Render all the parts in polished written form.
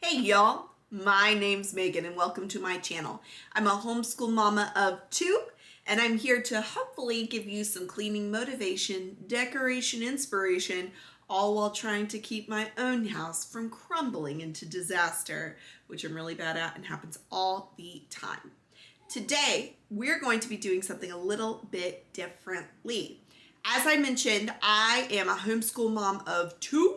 Hey y'all, my name's Megan and welcome to my channel. I'm a homeschool mama of two and I'm here to hopefully give you some cleaning motivation, decoration inspiration, all while trying to keep my own house from crumbling into disaster, which I'm really bad at and happens all the time. Today, we're going to be doing something a little bit differently. As I mentioned, I am a homeschool mom of two.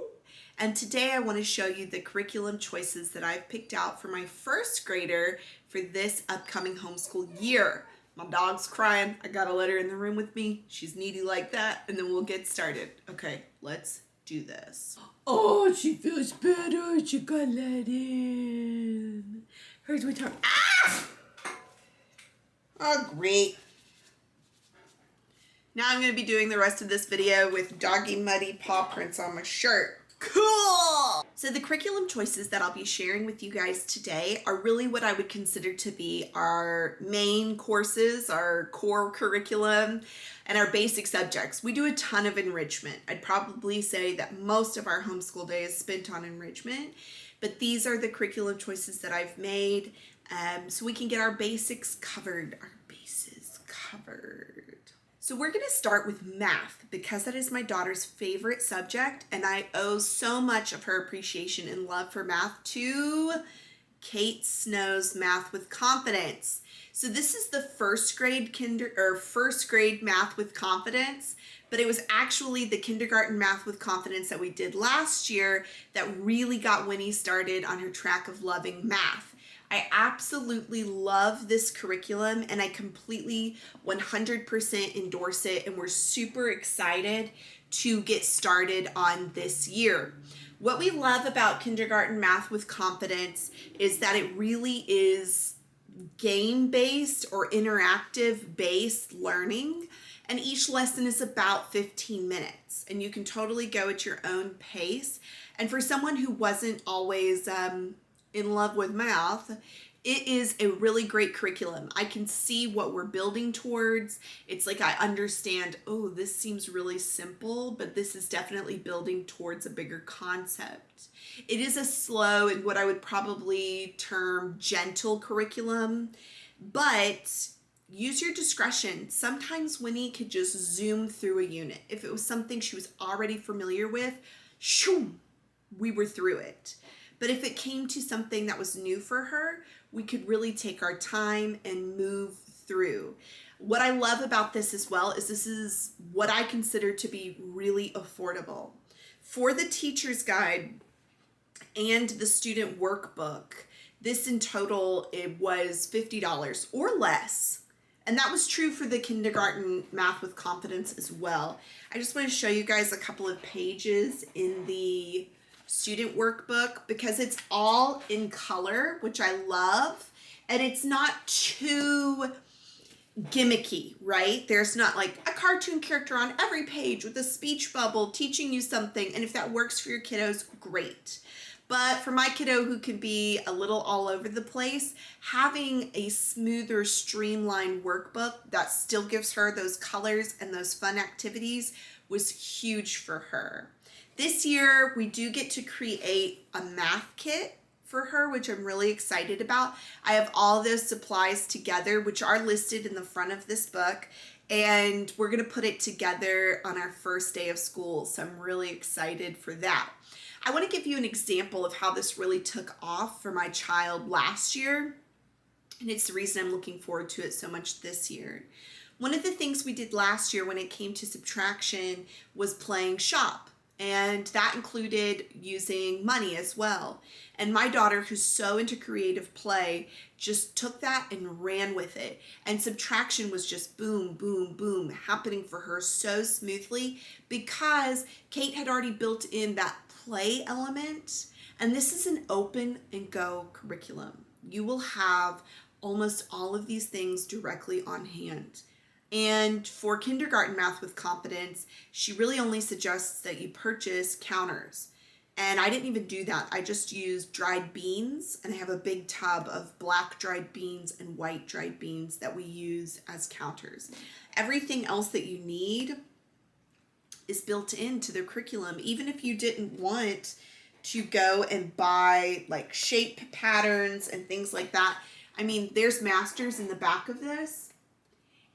And today I want to show you the curriculum choices that I've picked out for my first grader for this upcoming homeschool year. My dog's crying. I got a letter in the room with me. She's needy like that. And then we'll get started. Okay, let's do this. Oh, she feels better. She got let in. Here's what time. Ah! Oh, great. Now I'm going to be doing the rest of this video with doggy muddy paw prints on my shirt. Cool! So the curriculum choices that I'll be sharing with you guys today are really what I would consider to be our main courses, our core curriculum, and our basic subjects. We do a ton of enrichment. I'd probably say that most of our homeschool day is spent on enrichment, but these are the curriculum choices that I've made so we can get our basics covered, our bases covered. So we're going to start with math because that is my daughter's favorite subject and I owe so much of her appreciation and love for math to Kate Snow's Math with Confidence. So this is the first grade Math with Confidence, but it was actually the kindergarten Math with Confidence that we did last year that really got Winnie started on her track of loving math. I absolutely love this curriculum and I completely 100% endorse it, and we're super excited to get started on this year. What we love about kindergarten Math with Confidence is that it really is game-based or interactive-based learning, and each lesson is about 15 minutes and you can totally go at your own pace. And for someone who wasn't always in love with math, it is a really great curriculum. I can see what we're building towards. It's like I understand, oh, this seems really simple, but this is definitely building towards a bigger concept. It is a slow and what I would probably term gentle curriculum, but use your discretion. Sometimes Winnie could just zoom through a unit. If it was something she was already familiar with, shoo, we were through it. But if it came to something that was new for her, we could really take our time and move through. What I love about this as well is this is what I consider to be really affordable. For the teacher's guide and the student workbook, this in total, it was $50 or less. And that was true for the kindergarten Math with Confidence as well. I just want to show you guys a couple of pages in the student workbook because it's all in color, which I love, and it's not too gimmicky, right? There's not like a cartoon character on every page with a speech bubble teaching you something, and if that works for your kiddos, great. But for my kiddo who can be a little all over the place, having a smoother, streamlined workbook that still gives her those colors and those fun activities was huge for her. This year, we do get to create a math kit for her, which I'm really excited about. I have all those supplies together, which are listed in the front of this book, and we're going to put it together on our first day of school, so I'm really excited for that. I want to give you an example of how this really took off for my child last year, and it's the reason I'm looking forward to it so much this year. One of the things we did last year when it came to subtraction was playing shop. And that included using money as well. And my daughter, who's so into creative play, just took that and ran with it. And subtraction was just boom, boom, boom, happening for her so smoothly because Kate had already built in that play element. And this is an open and go curriculum. You will have almost all of these things directly on hand. And for kindergarten Math with Confidence, she really only suggests that you purchase counters. And I didn't even do that. I just used dried beans, and I have a big tub of black dried beans and white dried beans that we use as counters. Everything else that you need is built into the curriculum. Even if you didn't want to go and buy like shape patterns and things like that. I mean, there's masters in the back of this.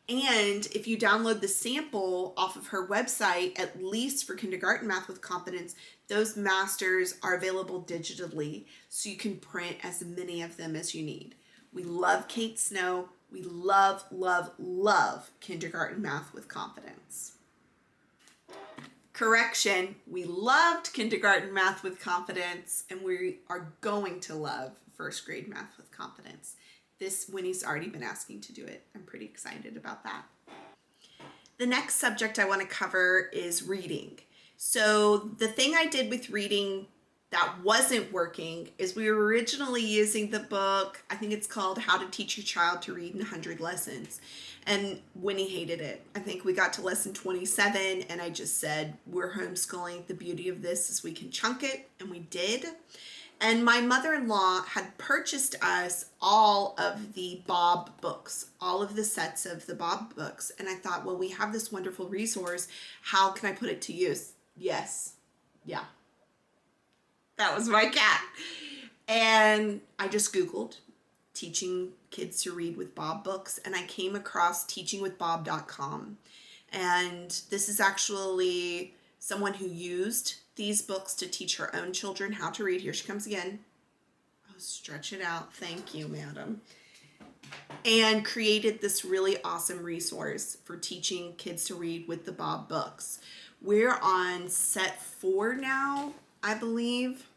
And if you download the sample off of her website, at least for kindergarten math with confidence, those masters are available digitally, so you can print as many of them as you need. We love Kate Snow. We love, love, love kindergarten math with confidence. Correction, we loved kindergarten math with confidence, and we are going to love first grade math with confidence. Winnie's already been asking to do it. I'm pretty excited about that. The next subject I want to cover is reading. So the thing I did with reading that wasn't working is we were originally using the book, I think it's called How to Teach Your Child to Read in 100 Lessons. And Winnie hated it. I think we got to lesson 27 and I just said, we're homeschooling. The beauty of this is we can chunk it, and we did. And my mother-in-law had purchased us all of the Bob books, all of the sets of the Bob books. And I thought, well, we have this wonderful resource. How can I put it to use? Yes. Yeah. That was my cat. And I just Googled teaching kids to read with Bob books, and I came across teachingwithbob.com. And this is actually someone who used these books to teach her own children how to read. Here she comes again. Oh, stretch it out. Thank you, madam. And created this really awesome resource for teaching kids to read with the Bob books. We're on set 4 now, I believe.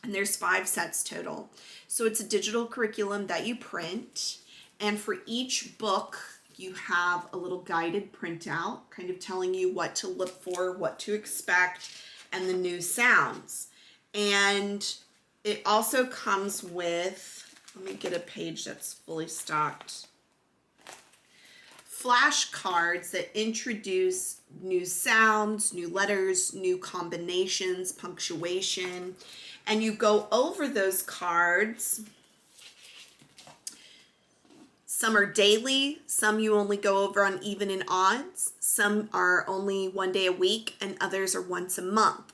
And there's 5 sets total. So it's a digital curriculum that you print. And for each book, you have a little guided printout, kind of telling you what to look for, what to expect, and the new sounds. And it also comes with, let me get a page that's fully stocked, flashcards that introduce new sounds, new letters, new combinations, punctuation. And you go over those cards. Some are daily, some you only go over on even and odds, some are only one day a week, and others are once a month.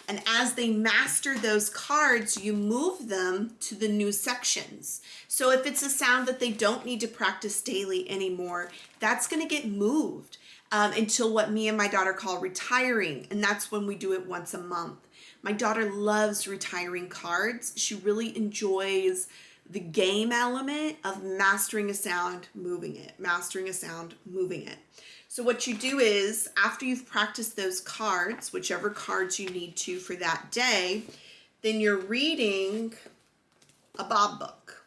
And as they master those cards, you move them to the new sections. So if it's a sound that they don't need to practice daily anymore, that's going to get moved until what me and my daughter call retiring, and that's when we do it once a month. My daughter loves retiring cards. She really enjoys the game element of mastering a sound, moving it, mastering a sound, moving it. So what you do is, after you've practiced those cards, whichever cards you need to for that day, then you're reading a Bob book,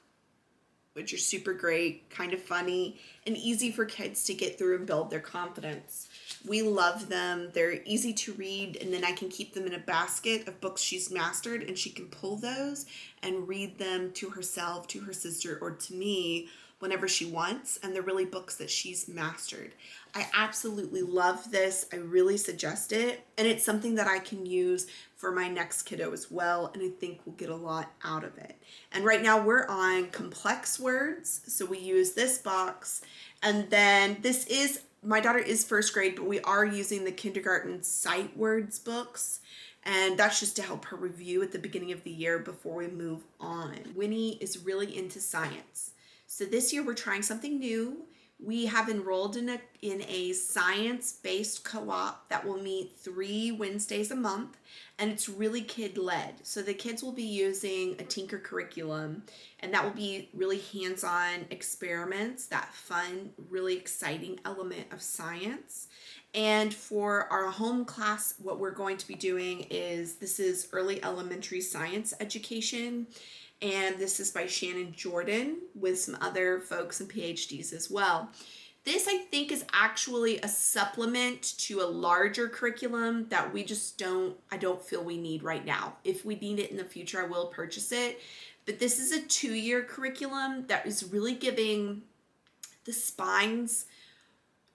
which are super great, kind of funny, and easy for kids to get through and build their confidence. We love them. They're easy to read, and then I can keep them in a basket of books she's mastered, and she can pull those and read them to herself, to her sister, or to me whenever she wants, and they're really books that she's mastered. I absolutely love this. I really suggest it, and it's something that I can use for my next kiddo as well, and I think we'll get a lot out of it. And right now we're on complex words, so we use this box, and then this is, my daughter is first grade, but we are using the kindergarten sight words books, and that's just to help her review at the beginning of the year before we move on. Winnie is really into science. So this year we're trying something new. We have enrolled in a science-based co-op that will meet 3 Wednesdays a month, and it's really kid-led. So the kids will be using a Tinker curriculum, and that will be really hands-on experiments, that fun, really exciting element of science. And for our home class, what we're going to be doing is, this is early elementary science education, and this is by Shannon Jordan with some other folks and PhDs as well. This, I think, is actually a supplement to a larger curriculum that we just I don't feel we need right now. If we need it in the future, I will purchase it. But this is a 2-year curriculum that is really giving the spines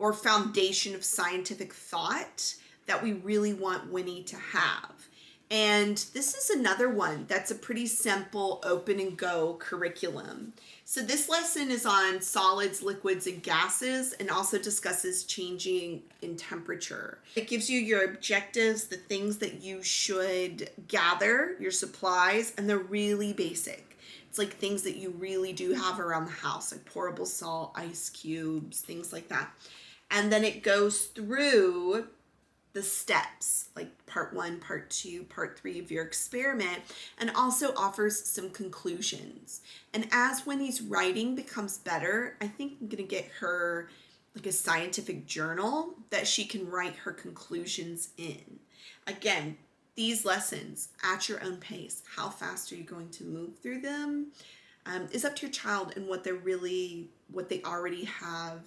or foundation of scientific thought that we really want Winnie to have. And this is another one that's a pretty simple open and go curriculum. So this lesson is on solids, liquids, and gases, and also discusses changing in temperature. It gives you your objectives, the things that you should gather, your supplies, and they're really basic. It's like things that you really do have around the house, like pourable salt, ice cubes, things like that. And then it goes through the steps, like part 1, part 2, part 3 of your experiment, and also offers some conclusions. And as Winnie's writing becomes better, I think I'm gonna get her like a scientific journal that she can write her conclusions in. Again, these lessons at your own pace. How fast are you going to move through them? Is up to your child and what they already have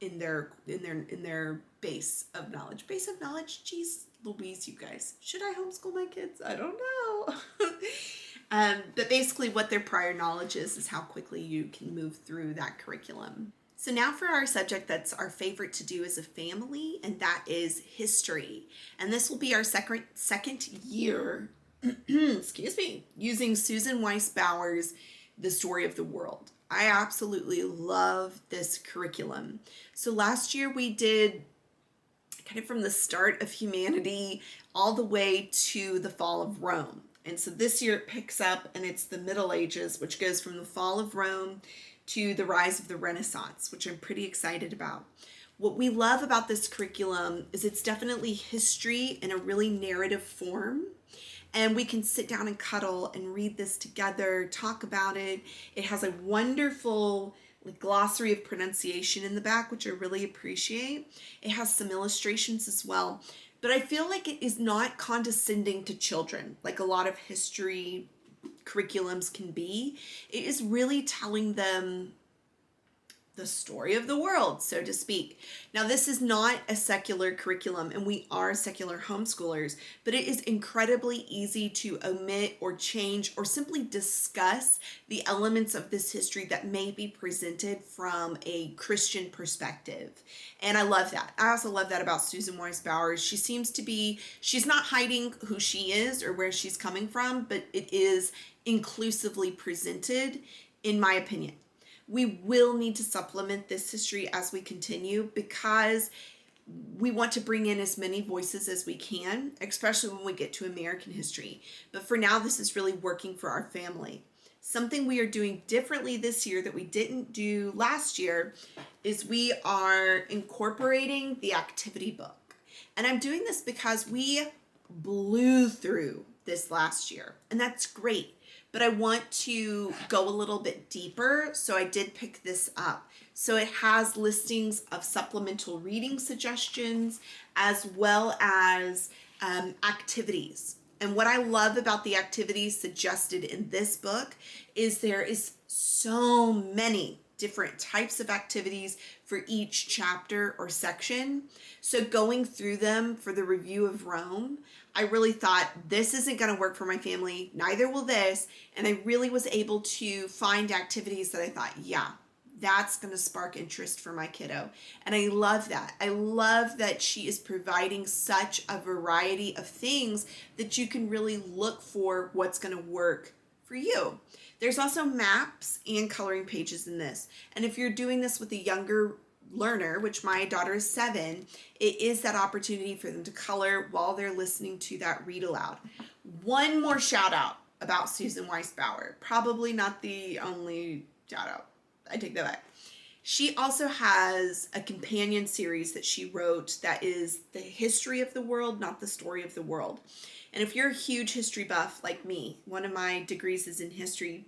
in their base of knowledge. Base of knowledge? Geez Louise, you guys. Should I homeschool my kids? I don't know. But basically what their prior knowledge is how quickly you can move through that curriculum. So now for our subject that's our favorite to do as a family, and that is history. And this will be our second year, excuse me, using Susan Weiss Bauer's The Story of the World. I absolutely love this curriculum. So last year we did kind of from the start of humanity all the way to the fall of Rome. And so this year it picks up and it's the Middle Ages, which goes from the fall of Rome to the rise of the Renaissance, which I'm pretty excited about. What we love about this curriculum is it's definitely history in a really narrative form. And we can sit down and cuddle and read this together, talk about it. It has a wonderful glossary of pronunciation in the back, which I really appreciate. It has some illustrations as well. But I feel like it is not condescending to children, like a lot of history curriculums can be. It is really telling them the story of the world, so to speak. Now, this is not a secular curriculum, and we are secular homeschoolers, but it is incredibly easy to omit or change or simply discuss the elements of this history that may be presented from a Christian perspective. And I love that. I also love that about Susan Weiss Bauer. She's not hiding who she is or where she's coming from, but it is inclusively presented, in my opinion. We will need to supplement this history as we continue because we want to bring in as many voices as we can, especially when we get to American history. But for now, this is really working for our family. Something we are doing differently this year that we didn't do last year is we are incorporating the activity book. And I'm doing this because we blew through this last year, and that's great. But I want to go a little bit deeper, so I did pick this up. So it has listings of supplemental reading suggestions as well as activities. And what I love about the activities suggested in this book is there is so many different types of activities for each chapter or section. So going through them for the review of Rome, I really thought this isn't going to work for my family, neither will this. And I really was able to find activities that I thought, yeah, that's going to spark interest for my kiddo. And I love that. I love that she is providing such a variety of things that you can really look for what's going to work for you. There's also maps and coloring pages in this. And if you're doing this with a younger learner, which my daughter is 7, it is that opportunity for them to color while they're listening to that read aloud. One more shout out about Susan Weiss Bauer. Probably not the only shout out. I take that back. She also has a companion series that she wrote that is the history of the world, not the story of the world. And if you're a huge history buff like me, one of my degrees is in history,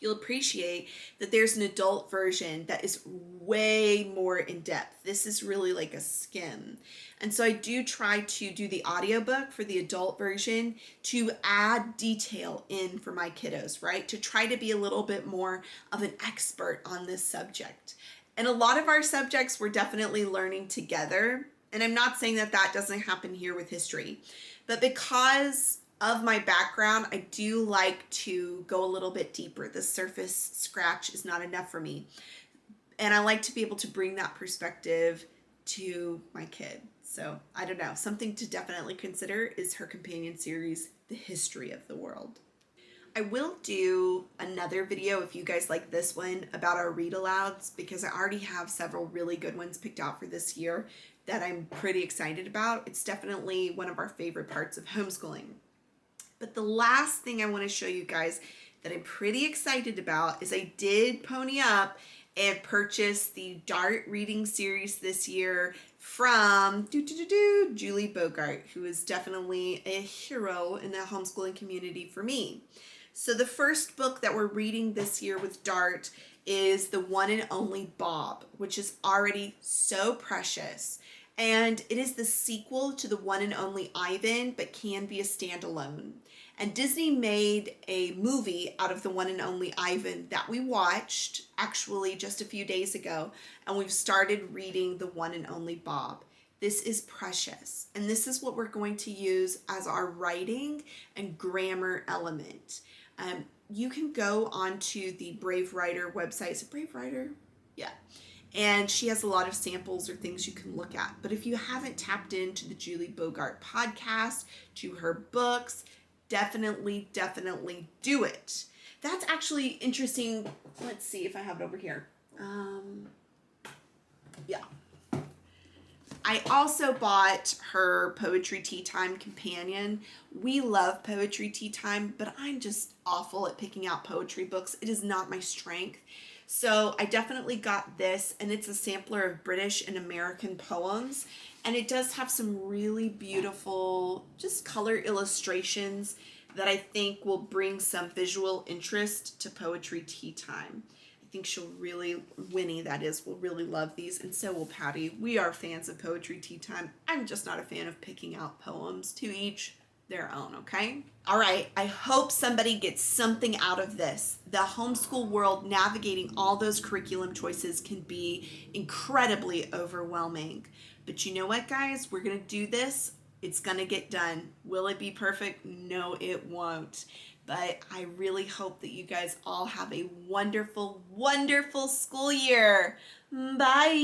you'll appreciate that there's an adult version that is way more in depth. This is really like a skim. And so I do try to do the audiobook for the adult version to add detail in for my kiddos, right? To try to be a little bit more of an expert on this subject. And a lot of our subjects we're definitely learning together. And I'm not saying that that doesn't happen here with history, but because of my background, I do like to go a little bit deeper. The surface scratch is not enough for me. And I like to be able to bring that perspective to my kids. So I don't know, something to definitely consider is her companion series, The History of the World. I will do another video if you guys like this one about our read alouds, because I already have several really good ones picked out for this year that I'm pretty excited about. It's definitely one of our favorite parts of homeschooling. But the last thing I want to show you guys that I'm pretty excited about is I did pony up and purchase the Dart reading series this year from Julie Bogart, who is definitely a hero in the homeschooling community for me. So the first book that we're reading this year with Dart is The One and Only Bob, which is already so precious. And it is the sequel to The One and Only Ivan, but can be a standalone. And Disney made a movie out of The One and Only Ivan that we watched actually just a few days ago. And we've started reading The One and Only Bob. This is precious. And this is what we're going to use as our writing and grammar element. You can go onto the Brave Writer website. Is it Brave Writer? Yeah. And she has a lot of samples or things you can look at. But if you haven't tapped into the Julie Bogart podcast, to her books, definitely do it. That's actually interesting. Let's see if I have it over here. Yeah. I also bought her Poetry Tea Time companion. We love Poetry Tea Time, but I'm just awful at picking out poetry books. It is not my strength. So I definitely got this, and it's a sampler of British and American poems. And it does have some really beautiful, just color illustrations that I think will bring some visual interest to Poetry Tea Time. I think she'll really, Winnie that is, will really love these, and so will Patty. We are fans of Poetry Tea Time. I'm just not a fan of picking out poems, to each their own, okay? All right, I hope somebody gets something out of this. The homeschool world, navigating all those curriculum choices can be incredibly overwhelming. But you know what, guys? We're gonna do this. It's gonna get done. Will it be perfect? No, it won't. But I really hope that you guys all have a wonderful, wonderful school year. Bye.